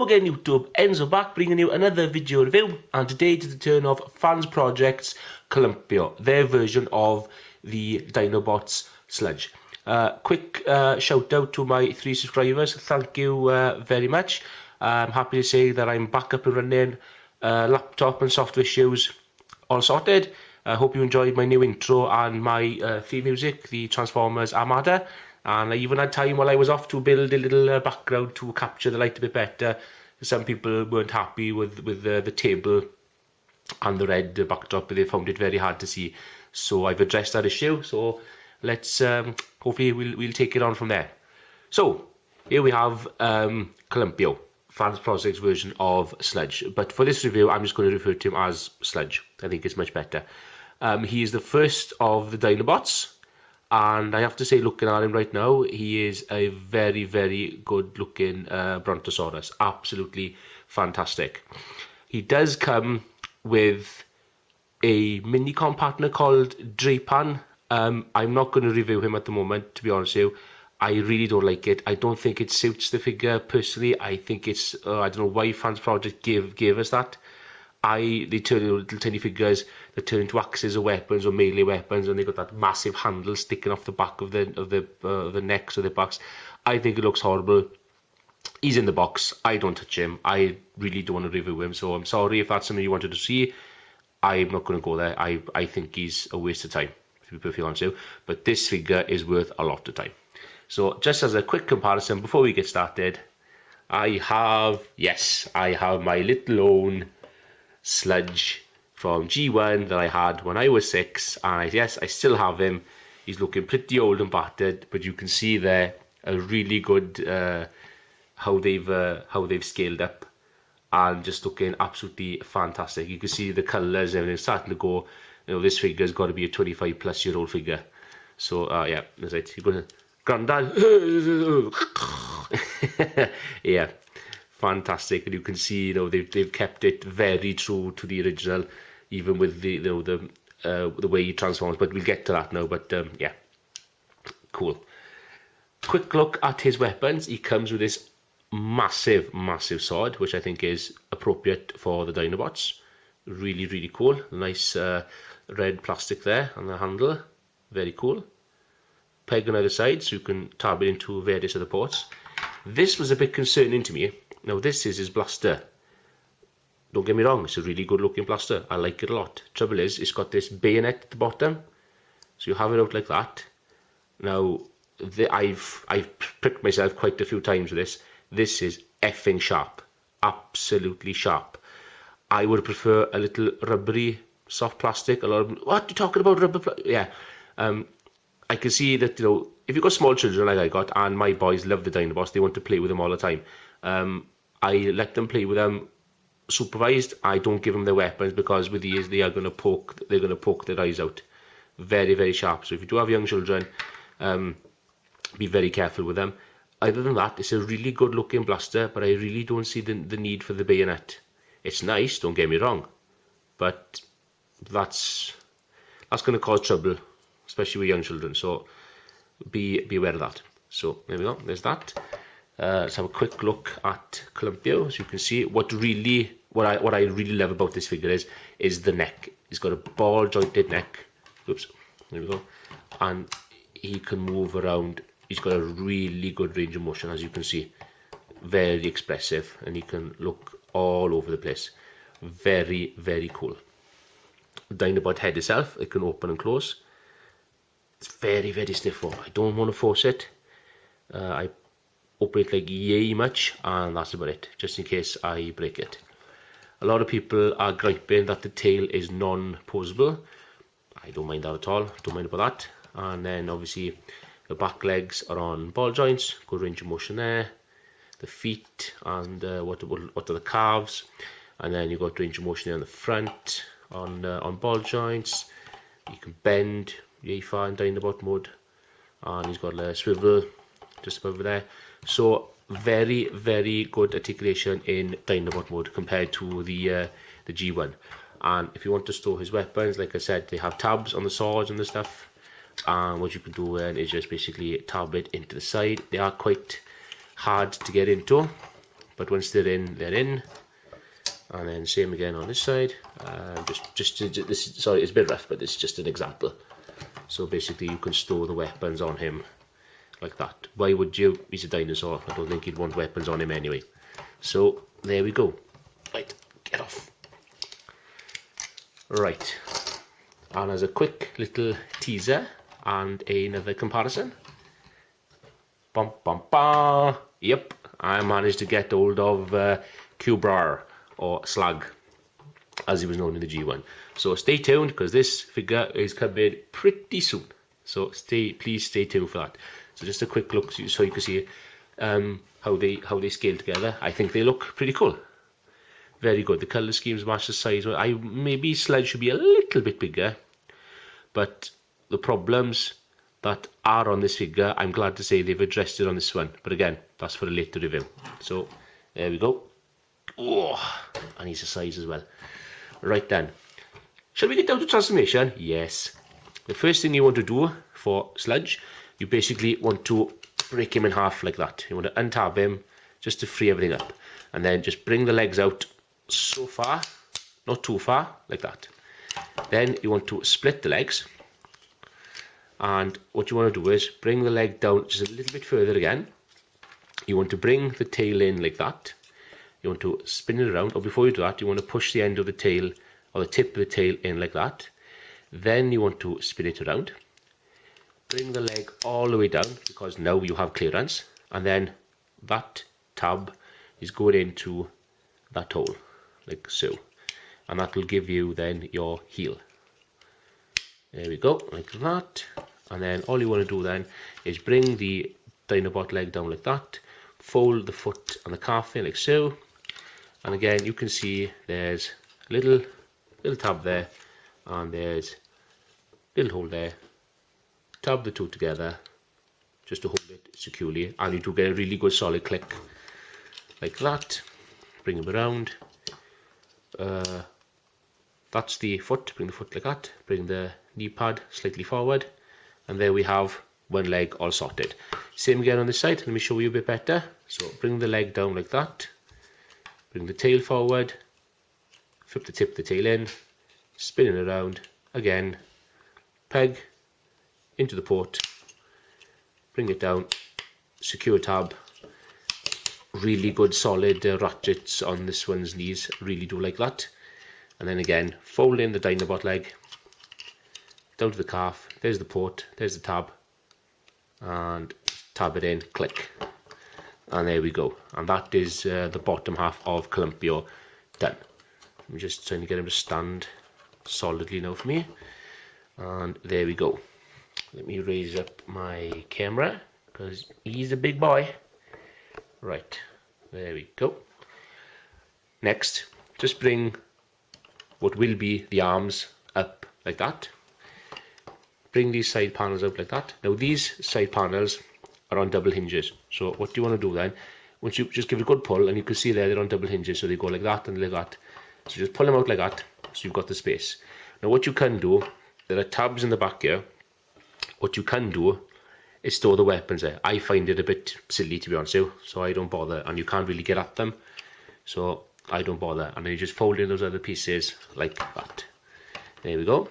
Hello again YouTube, Enzo back bringing you another video review, and today it is the turn of Fansproject's Columpio, their version of the Dinobots Sludge. Quick shout out to my 3 subscribers, thank you very much. I'm happy to say that I'm back up and running, laptop and software issues all sorted. I hope you enjoyed my new intro and my theme music, the Transformers Armada. And I even had time while I was off to build a little background to capture the light a bit better. Some people weren't happy with the table and the red backdrop, but they found it very hard to see. So I've addressed that issue. So let's hopefully we'll take it on from there. So here we have Columpio, Fansproject's version of Sludge. But for this review, I'm just going to refer to him as Sludge. I think it's much better. He is the first of the Dinobots. And I have to say, looking at him right now, he is a very, very good looking Brontosaurus. Absolutely fantastic. He does come with a mini-com partner called Drapan. I'm not going to review him at the moment, to be honest with you. I really don't like it. I don't think it suits the figure personally. I think it's, I don't know why Fansproject gave us that. They turn into little tiny figures that turn into axes or weapons or melee weapons, and they got that massive handle sticking off the back of the necks or the backs. I think it looks horrible. He's in the box. I don't touch him. I really don't want to review him, so I'm sorry if that's something you wanted to see. I'm not going to go there. I think he's a waste of time, to be perfectly honest with you. But this figure is worth a lot of time. So just as a quick comparison before we get started, I have my little own Sludge from G1 that I had when I was 6, and I still have him. He's looking pretty old and battered, but you can see there a really good how they've scaled up, and just looking absolutely fantastic. You can see the colours and everything starting to go. You know, this figure's got to be a 25-plus-year-old figure. So yeah, that's it. You're gonna Grandad. Yeah. Fantastic, and you can see, they've kept it very true to the original, even with the way he transforms. But we'll get to that now. But yeah, cool. Quick look at his weapons. He comes with this massive sword, which I think is appropriate for the Dinobots. Really, really cool. Nice red plastic there on the handle. Very cool. Peg on either side, so you can tab it into various other ports. This was a bit concerning to me. Now this is his blaster. Don't get me wrong, it's a really good looking blaster. I like it a lot. Trouble is, it's got this bayonet at the bottom. So you have it out like that. Now, I've pricked myself quite a few times with this. This is effing sharp. Absolutely sharp. I would prefer a little rubbery, soft plastic. A lot of, what are you talking about, rubber? Yeah. I can see that, if you've got small children like I got, and my boys love the Dinobots, they want to play with them all the time. I let them play with them supervised. I don't give them their weapons, because with these they're going to poke their eyes out. Very, very sharp. So if you do have young children, be very careful with them. Other than that, it's a really good looking blaster, but I really don't see the need for the bayonet. It's nice, don't get me wrong, but that's going to cause trouble, especially with young children. So be aware of that. So there we go. There's that. Let's have a quick look at Columpio. So you can see what I really love about this figure is the neck. He's got a ball jointed neck. Oops, there we go. And he can move around. He's got a really good range of motion, as you can see. Very expressive, and he can look all over the place. Very, very cool. The Dinobot head itself, it can open and close. It's very, very stiff. I don't want to force it. I open it like yay much, and that's about it, just in case I break it. A lot of people are griping that the tail is non-posable. I don't mind that at all. Don't mind about that. And then obviously the back legs are on ball joints. Good range of motion there. The feet and what are the calves, and then you've got range of motion there on the front on ball joints. You can bend yay far in Dinobot mode, and he's got a swivel just above there. So very, very good articulation in Dinobot mode compared to the G1. And if you want to store his weapons, like I said, they have tabs on the swords and the stuff. And what you can do then is just basically tab it into the side. They are quite hard to get into, but once they're in, they're in. And then same again on this side. Sorry, it's a bit rough, but it's just an example. So basically you can store the weapons on him like that. Why would you? He's a dinosaur. I don't think you'd want weapons on him anyway. So there we go. Right, get off. Right, and as a quick little teaser and another comparison. Bum bum bum. Yep, I managed to get hold of Cubrar, or Slug, as he was known in the G1. So stay tuned, because this figure is coming pretty soon. So please stay tuned for that. So just a quick look so you can see how they scale together. I think they look pretty cool. Very good. The colour schemes match the size. Maybe Sludge should be a little bit bigger, but the problems that are on this figure, I'm glad to say they've addressed it on this one. But again, that's for a later review. So there we go. Oh, and he's a size as well. Right then, shall we get down to transformation? Yes. The first thing you want to do for Sludge, you basically want to break him in half like that. You want to untab him just to free everything up, and then just bring the legs out so far, not too far, like that. Then you want to split the legs, and what you want to do is bring the leg down just a little bit further again. You want to bring the tail in like that. You want to spin it around, or before you do that, you want to push the end of the tail, or the tip of the tail in like that. Then you want to spin it around. Bring the leg all the way down, because now you have clearance. And then that tab is going into that hole, like so. And that will give you then your heel. There we go, like that. And then all you want to do then is bring the Dinobot leg down like that. Fold the foot and the calf in like so. And again, you can see there's a little tab there, and there's a little hole there. Tab the two together just to hold it securely, and you do get a really good solid click like that. Bring them around. That's the foot. Bring the foot like that. Bring the knee pad slightly forward, and there we have one leg all sorted. Same again on this side. Let me show you a bit better. So bring the leg down like that. Bring the tail forward, flip the tip of the tail in, spin it around, again, peg into the port, bring it down, secure tab. Really good solid ratchets on this one's knees, really do like that. And then again, fold in the Dinobot leg, down to the calf, there's the port, there's the tab, and tab it in, click. And there we go. And that is the bottom half of Columpio done. I'm just trying to get him to stand solidly now for me. And there we go. Let me raise up my camera, because he's a big boy. Right, there we go. Next, just bring what will be the arms up like that. Bring these side panels out like that. Now these side panels are on double hinges. So what do you want to do then? Once you just give it a good pull, and you can see there they're on double hinges, so they go like that and like that. So just pull them out like that, so you've got the space. Now what you can do, there are tabs in the back here. What you can do is store the weapons there. I find it a bit silly, to be honest with you, so I don't bother, and you can't really get at them, so I don't bother. And then you just fold in those other pieces like that. There we go.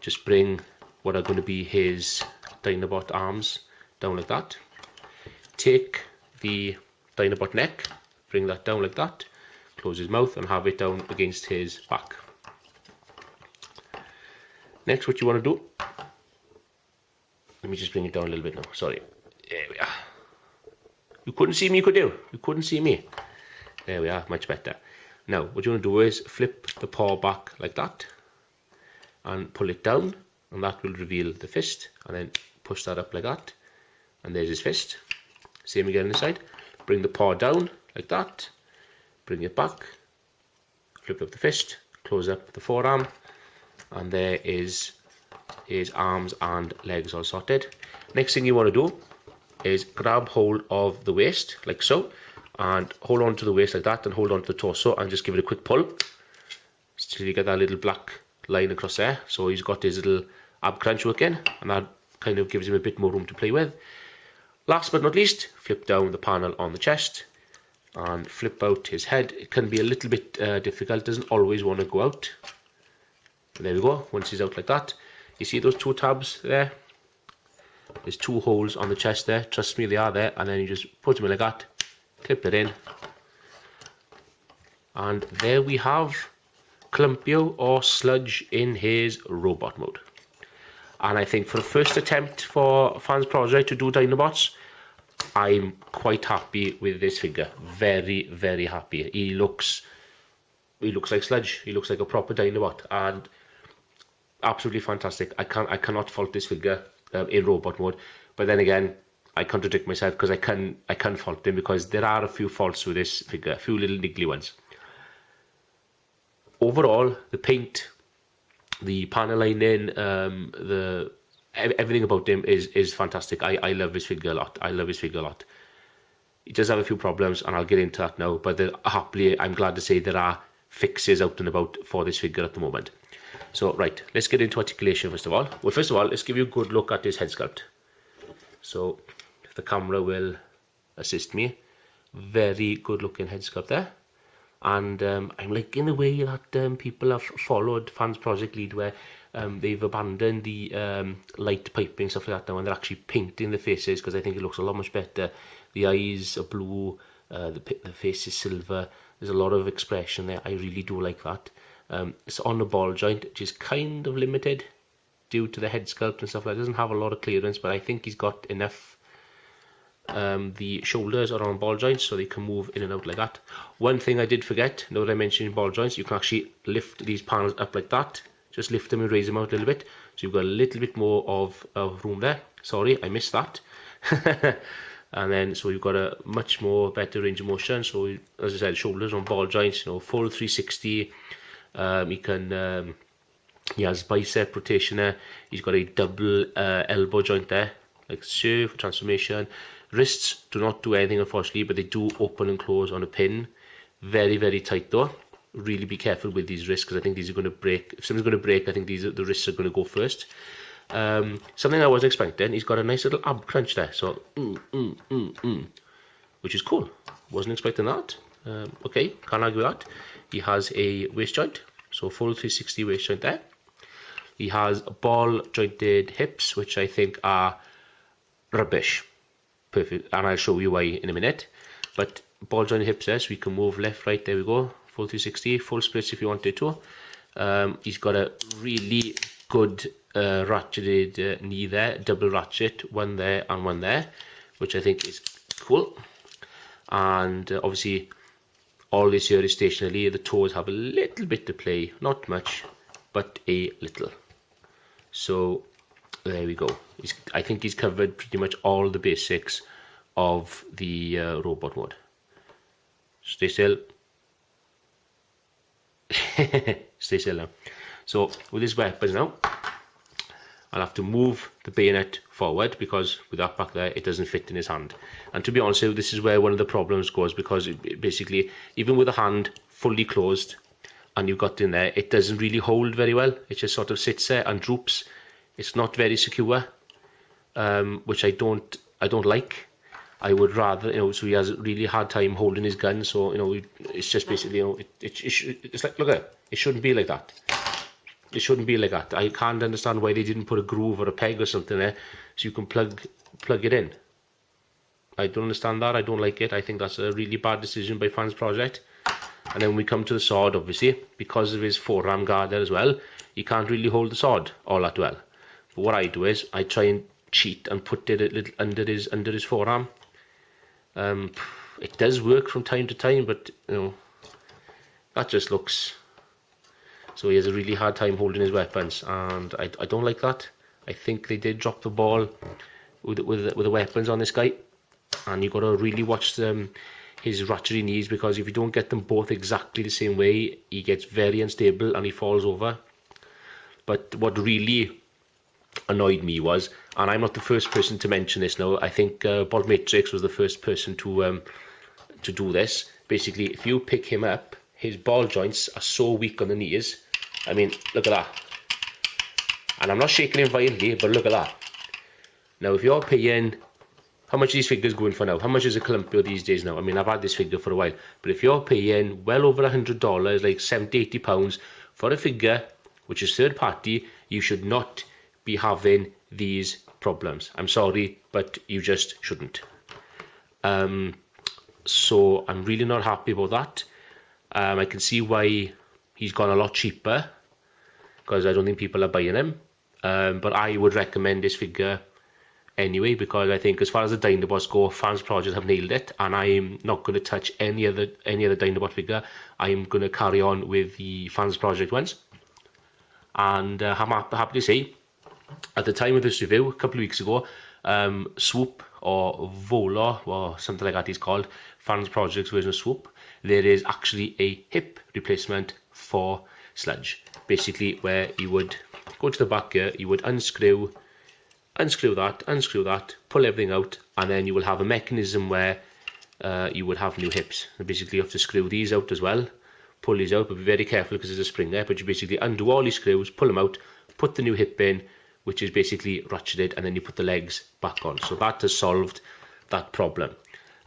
Just bring what are going to be his Dinobot arms down like that. Take the Dinobot neck, bring that down like that, close his mouth and have it down against his back. Next, what you want to do, let me just bring it down a little bit now, sorry. There we are. You couldn't see me, could you? You couldn't see me. There we are, much better. Now, what you want to do is flip the paw back like that and pull it down, and that will reveal the fist, and then push that up like that, and there's his fist. Same again on this side. Bring the paw down like that, bring it back, flip up the fist, close up the forearm, and there is his arms and legs all sorted. Next thing you want to do is grab hold of the waist like so, and hold on to the waist like that, and hold on to the torso, and just give it a quick pull so you get that little black line across there. So he's got his little ab crunch working, and that kind of gives him a bit more room to play with. Last but not least, flip down the panel on the chest, and flip out his head. It can be a little bit difficult, doesn't always want to go out. But there we go, once he's out like that. You see those 2 tabs there? There's 2 holes on the chest there, trust me, they are there. And then you just put them in like that, clip it in. And there we have Columpio or Sludge in his robot mode. And I think for the first attempt for Fansproject to do Dinobots, I'm quite happy with this figure. Very, very happy. He looks like Sludge. He looks like a proper Dinobot, and absolutely fantastic. I cannot fault this figure in robot mode. But then again, I contradict myself because I can fault him, because there are a few faults with this figure, a few little niggly ones. Overall, the paint, the panel lining, everything about him is fantastic. I love this figure a lot. I love this figure a lot. He does have a few problems, and I'll get into that now. But happily, I'm glad to say there are fixes out and about for this figure at the moment. So, right, let's get into articulation first of all. Well, first of all, let's give you a good look at his head sculpt. So, if the camera will assist me, very good looking head sculpt there. And I'm liking the way that people have followed Fansproject LER, where they've abandoned the light piping, stuff like that now, and they're actually painting the faces, because I think it looks a lot much better. The eyes are blue, the face is silver. There's a lot of expression there. I really do like that. It's on the ball joint, which is kind of limited due to the head sculpt and stuff like that. It doesn't have a lot of clearance, but I think he's got enough. The shoulders are on ball joints, so they can move in and out like that. One thing I did forget, now that I mentioned ball joints, you can actually lift these panels up like that. Just lift them and raise them out a little bit, so you've got a little bit more of room there. Sorry, I missed that. And then, so you've got a much more better range of motion. So, as I said, shoulders on ball joints, full 360. He has bicep rotation there. He's got a double elbow joint there, like so, for transformation. Wrists do not do anything, unfortunately, but they do open and close on a pin. Very, very tight though. Really be careful with these wrists, because I think these are going to break. If something's going to break, I think the wrists are going to go first. Something I wasn't expecting, he's got a nice little ab crunch there, so which is cool. Wasn't expecting that. Okay, can't argue with that. He has a waist joint, so full 360 waist joint there. He has ball jointed hips, which I think are rubbish. Perfect, and I'll show you why in a minute. But ball jointed hips there, so we can move left, right, there we go. Full 360, full splits if you wanted to. He's got a really good ratcheted knee there, double ratchet, one there and one there, which I think is cool. And obviously all this here is stationary. The toes have a little bit to play, not much, but a little. So there we go. I think he's covered pretty much all the basics of the robot mode. Stay still. Stay still now. So with his weapons now, I'll have to move the bayonet forward, because with that back there, it doesn't fit in his hand. And to be honest, this is where one of the problems goes, because it basically, even with the hand fully closed and you've got in there, it doesn't really hold very well. It just sort of sits there and droops. It's not very secure, which I don't like. I would rather, so he has a really hard time holding his gun. So, it's just basically, it's like, look at it. It shouldn't be like that. It shouldn't be like that. I can't understand why they didn't put a groove or a peg or something there so you can plug it in. I don't understand that. I don't like it. I think that's a really bad decision by Fansproject. And then when we come to the sword, obviously, because of his forearm guard there as well, he can't really hold the sword all that well. But what I do is I try and cheat and put it a little under his forearm. It does work from time to time, but that just looks. So he has a really hard time holding his weapons, and I don't like that. I think they did drop the ball with the weapons on this guy, and you've got to really watch his ratchety knees, because if you don't get them both exactly the same way, he gets very unstable and he falls over. But what really annoyed me was, and I'm not the first person to mention this now, I think Bolt Matrix was the first person to do this. Basically, if you pick him up, his ball joints are so weak on the knees. I mean, look at that. And I'm not shaking him violently, but look at that. Now, if you're paying how much are these figures going for now? How much is a Columpio these days now? I mean, I've had this figure for a while, but if you're paying well over $100, like 70, 80 pounds for a figure which is third party, you should not be having these problems. I'm sorry, but you just shouldn't. So I'm really not happy about that. I can see why he's gone a lot cheaper, because I don't think people are buying him. But I would recommend this figure anyway, because I think as far as the Dinobots go, Fansproject have nailed it, and I am not going to touch any other Dinobot figure. I am going to carry on with the Fansproject ones. And I'm happy to say, at the time of this review, a couple of weeks ago, Swoop or Vola or something like that he's called, Fansproject's version of Swoop, there is actually a hip replacement for Sludge. Basically, where you would go to the back here, you would unscrew that, pull everything out, and then you will have a mechanism where you would have new hips. And basically, you have to screw these out as well, pull these out, but be very careful because there's a spring there. But you basically undo all these screws, pull them out, put the new hip in, which is basically ratcheted, and then you put the legs back on. So that has solved that problem.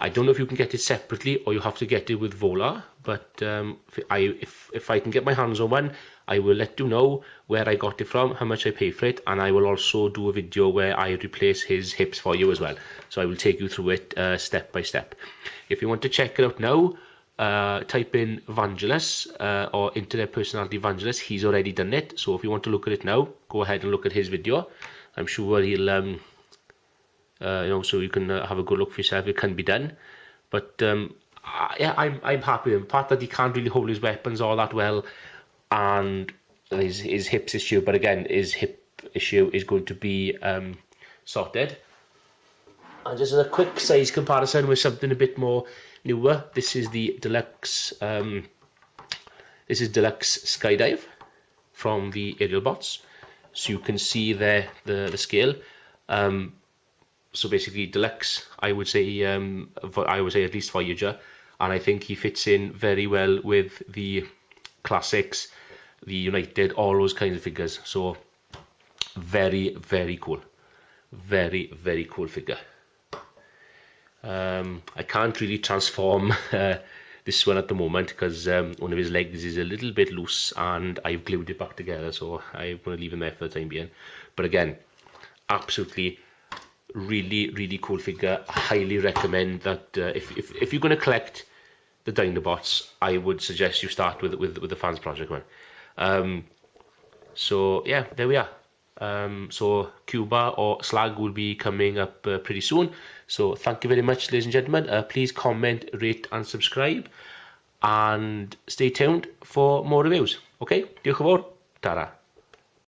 I don't know if you can get it separately or you have to get it with Vola, but if I can get my hands on one, I will let you know where I got it from, how much I paid for it, and I will also do a video where I replace his hips for you as well. So I will take you through it step by step. If you want to check it out now, type in Vangelis or Internet Personality Vangelis. He's already done it, so if you want to look at it now, go ahead and look at his video. I'm sure he'll so you can have a good look for yourself. It can be done, but yeah, I'm happy with him. Part that he can't really hold his weapons all that well, and his hips issue. But again, his hip issue is going to be sorted. And just as a quick size comparison with something a bit more newer, this is the deluxe. This is deluxe skydive from the aerial bots, so you can see there the scale. So basically, deluxe, I would say at least Voyager, and I think he fits in very well with the classics, the United, all those kinds of figures. So very, very cool, very, very cool figure. I can't really transform this one at the moment because one of his legs is a little bit loose and I've glued it back together, so I'm going to leave him there for the time being. But again, absolutely really, really cool figure. I highly recommend that if you're going to collect the Dinobots, I would suggest you start with the Fansproject one. So yeah, there we are. So Cuba or Slag will be coming up pretty soon. So thank you very much, ladies and gentlemen. Please comment, rate and subscribe, and stay tuned for more reviews. Okay, diolch yn fawr. Tara.